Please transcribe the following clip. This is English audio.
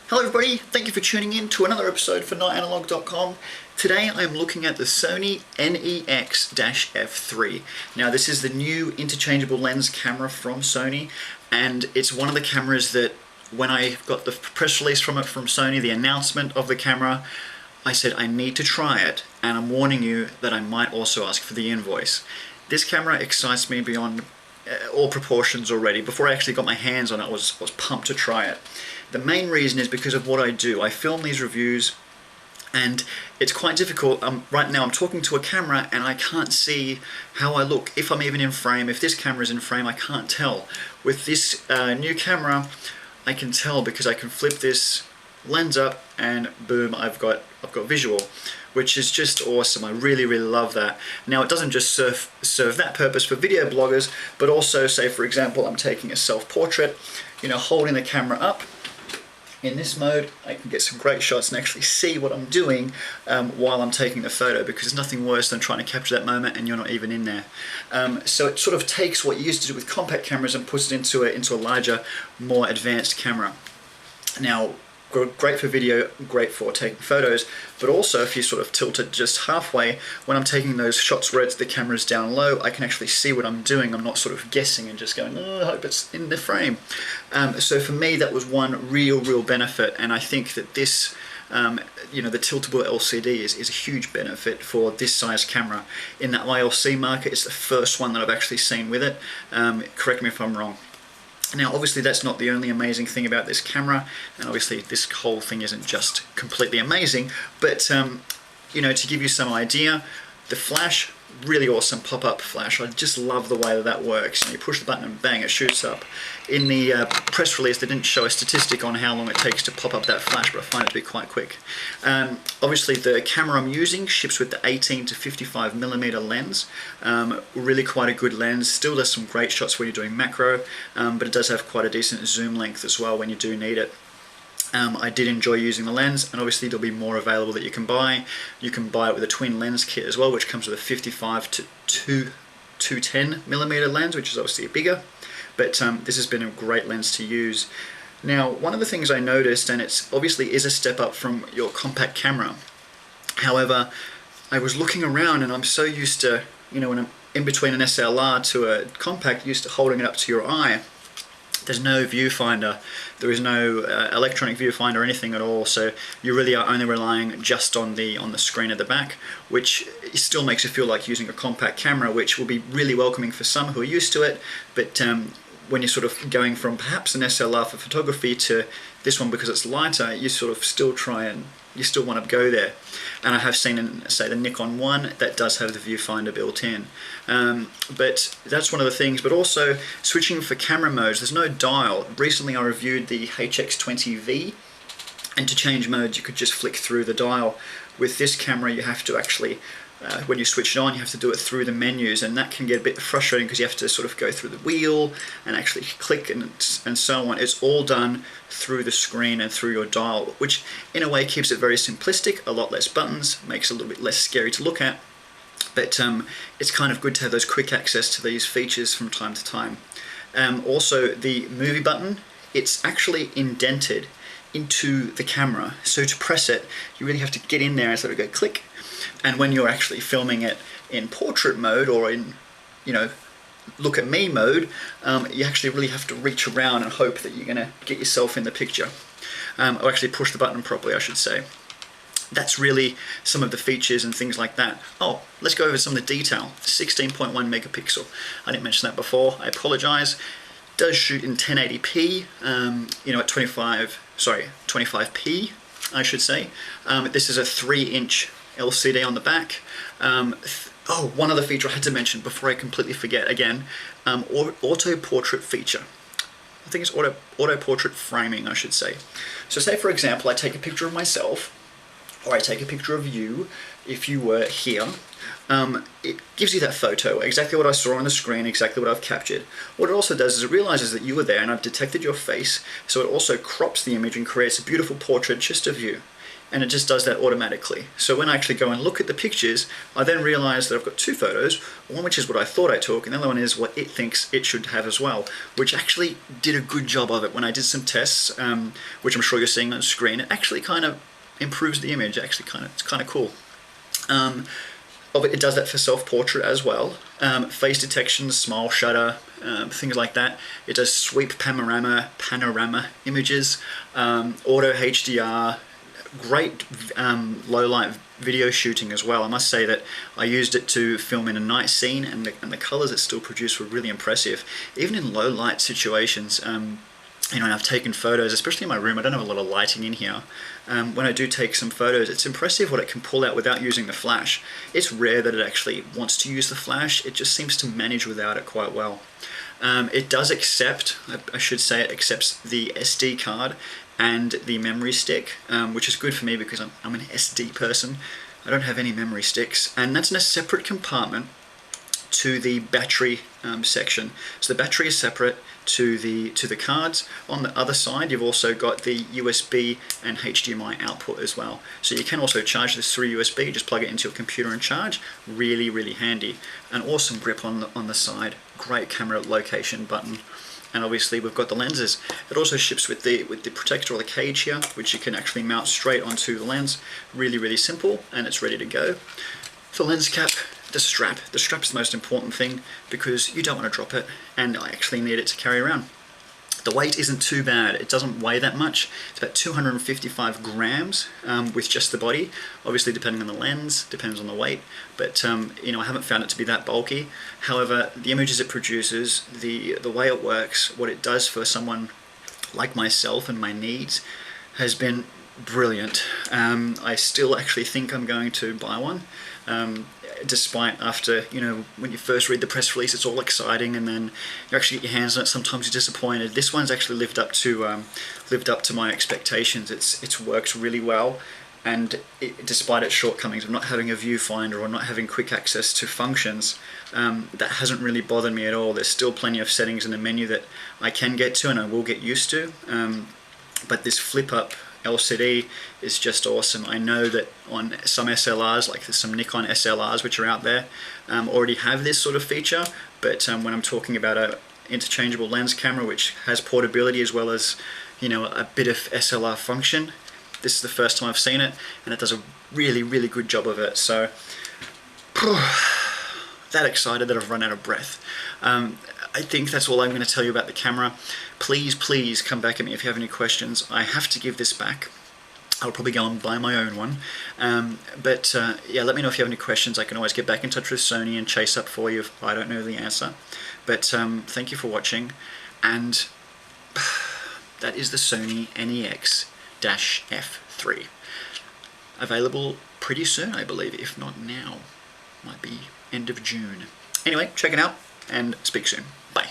Hello everybody, thank you for tuning in to another episode for nightanalog.com. Today I am looking at the Sony NEX-F3. Now this is the new interchangeable lens camera from Sony, and it's one of the cameras that when I got the press release from Sony, the announcement of the camera, I said I need to try it, and I'm warning you that I might also ask for the invoice. This camera excites me beyond all proportions already. Before I actually got my hands on it, I was pumped to try it. The main reason is because of what I do. I film these reviews and it's quite difficult. Right now I'm talking to a camera and I can't see how I look, if I'm even in frame. If this camera is in frame, I can't tell. With this new camera, I can tell because I can flip this lens up and boom, I've got visual, which is just awesome. I really love that. Now it doesn't just serve that purpose for video bloggers, but also, say for example, I'm taking a self-portrait, holding the camera up. In this mode, I can get some great shots and actually see what I'm doing while I'm taking the photo, because there's nothing worse than trying to capture that moment and you're not even in there. So it sort of takes what you used to do with compact cameras and puts it into a larger, more advanced camera. Now, great for video, great for taking photos, but also if you sort of tilt it just halfway, when I'm taking those shots where the camera's down low, I can actually see what I'm doing. I'm not sort of guessing and just going, oh, I hope it's in the frame. So for me, that was one real benefit, and I think that this, the tiltable LCD is a huge benefit for this size camera. In that ILC market, it's the first one that I've actually seen with it. Correct me if I'm wrong. Now obviously that's not the only amazing thing about this camera, and obviously this whole thing isn't just completely amazing, but to give you some idea, the flash, really awesome pop-up flash. I just love the way that works. You push the button and bang, it shoots up. In the press release they didn't show a statistic on how long it takes to pop up that flash, but I find it to be quite quick. Obviously the camera I'm using ships with the 18 to 55mm lens. Really quite a good lens. Still does some great shots when you're doing macro, but it does have quite a decent zoom length as well when you do need it. I did enjoy using the lens, and obviously there'll be more available that you can buy. You can buy it with a twin lens kit as well, which comes with a 55 to 210mm lens, which is obviously bigger, but this has been a great lens to use. Now one of the things I noticed, and it's obviously is a step up from your compact camera, however I was looking around and I'm so used to, when I'm in between an SLR to a compact, used to holding it up to your eye. There's no viewfinder, there is no electronic viewfinder or anything at all, so you really are only relying just on the screen at the back, which still makes you feel like using a compact camera, which will be really welcoming for some who are used to it, but when you're sort of going from perhaps an SLR for photography to this one because it's lighter, you sort of still you still want to go there. And I have seen in, say, the Nikon 1 that does have the viewfinder built in. But that's one of the things, but also switching for camera modes, there's no dial. Recently I reviewed the HX20V, and to change modes you could just flick through the dial. With this camera you have to actually, when you switch it on, you have to do it through the menus, and that can get a bit frustrating because you have to sort of go through the wheel and actually click and so on. It's all done through the screen and through your dial, which in a way keeps it very simplistic, a lot less buttons, makes it a little bit less scary to look at, but it's kind of good to have those quick access to these features from time to time. Also the movie button, it's actually indented into the camera, so to press it you really have to get in there and sort of go click. And when you're actually filming it in portrait mode or in, look at me mode, you actually really have to reach around and hope that you're going to get yourself in the picture. Or actually push the button properly, I should say. That's really some of the features and things like that. Oh, let's go over some of the detail. 16.1 megapixel. I didn't mention that before, I apologize. Does shoot in 1080p, at 25p, I should say. This is a 3-inch LCD on the back. One other feature I had to mention before I completely forget again, auto portrait feature. I think it's auto portrait framing, I should say. So say for example I take a picture of myself, or I take a picture of you if you were here. It gives you that photo, exactly what I saw on the screen, exactly what I've captured. What it also does is it realizes that you were there and I've detected your face, so it also crops the image and creates a beautiful portrait just of you. and it just does that automatically. So when I actually go and look at the pictures, I then realize that I've got two photos, one which is what I thought I took, and the other one is what it thinks it should have as well, which actually did a good job of it. When I did some tests, which I'm sure you're seeing on screen, it actually kind of improves the image. Actually, it's kind of cool. It does that for self-portrait as well. Face detection, smile shutter, things like that. It does sweep panorama images, auto HDR, great low light video shooting as well. I must say that I used it to film in a night scene, and the colors it still produced were really impressive. Even in low light situations, you know, I've taken photos, especially in my room. I don't have a lot of lighting in here. When I do take some photos, it's impressive what it can pull out without using the flash. It's rare that it actually wants to use the flash. It just seems to manage without it quite well. It does accept, I should say, it accepts the SD card and the memory stick, which is good for me because I'm an SD person. I don't have any memory sticks, and that's in a separate compartment to the battery section. So the battery is separate to the cards. On the other side, you've also got the USB and HDMI output as well. So you can also charge this through USB. Just plug it into your computer and charge. Really, really handy. An awesome grip on the side. Great camera location button. And obviously we've got the lenses. It also ships with the protector or the cage here, which you can actually mount straight onto the lens. Really, really simple, and it's ready to go. For lens cap, the strap. The strap's the most important thing because you don't want to drop it, and I actually need it to carry around. The weight isn't too bad. It doesn't weigh that much. It's about 255 grams with just the body. Obviously, depending on the lens, depends on the weight. But you know, I haven't found it to be that bulky. However, the images it produces, the way it works, what it does for someone like myself and my needs, has been brilliant. I still actually think I'm going to buy one. Despite after, you know, when you first read the press release, it's all exciting, and then you actually get your hands on it, sometimes you're disappointed. This one's actually lived up to my expectations. It's worked really well, and despite its shortcomings of not having a viewfinder or not having quick access to functions, that hasn't really bothered me at all. There's still plenty of settings in the menu that I can get to and I will get used to, but this flip up LCD is just awesome. I know that on some SLRs, like there's some Nikon SLRs which are out there, already have this sort of feature, but when I'm talking about a interchangeable lens camera which has portability as well as, you know, a bit of SLR function, this is the first time I've seen it, and it does a really, really good job of it. So that excited that I've run out of breath. I think that's all I'm going to tell you about the camera. Please come back at me if you have any questions. I have to give this back. I'll probably go and buy my own one. Yeah, let me know if you have any questions. I can always get back in touch with Sony and chase up for you if I don't know the answer. But thank you for watching, and that is the Sony NEX-F3. Available pretty soon, I believe, if not now. Might be end of June. Anyway, check it out, and speak soon. Bye.